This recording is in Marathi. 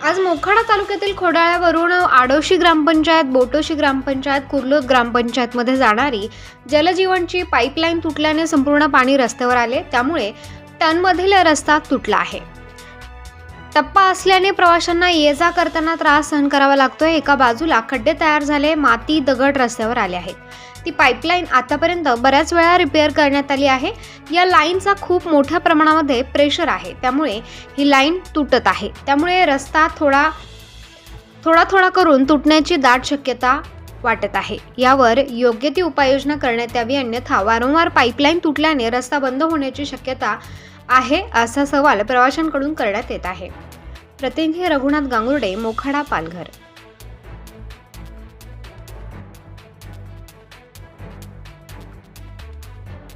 आज मोखाडा तालुक्यातील खोडाळ्यावरून आडोशी ग्रामपंचायत, बोटोशी ग्रामपंचायत, कुर्लोद ग्रामपंचायतमध्ये जाणारी जलजीवनची पाईपलाईन तुटल्याने संपूर्ण पाणी रस्त्यावर आले। त्यामुळे टनमधील रस्ता तुटला आहे। टप्पा असल्याने प्रवाशांना ये-जा करताना त्रास सहन करावा लागतोय। एका बाजूला खड्डे तयार झाले, माती, दगड रस्त्यावर आले आहेत। ती पाईपलाईन आतापर्यंत बऱ्याच वेळा रिपेअर करण्यात आली आहे। या लाईनचा खूप मोठ्या प्रमाणामध्ये प्रेशर आहे, त्यामुळे ही लाईन तुटत आहे। त्यामुळे रस्ता थोडा करून तुटण्याची दाट शक्यता वाटत आहे। यावर योग्य ती उपाययोजना करण्यात यावी, अन्यथा वारंवार पाईपलाईन तुटल्याने रस्ता बंद होण्याची शक्यता आहे, असा सवाल प्रवाशांकडून करण्यात येत आहे। प्रतिनिधी रघुनाथ गांगुर्डे, मोखाडा, पालघर।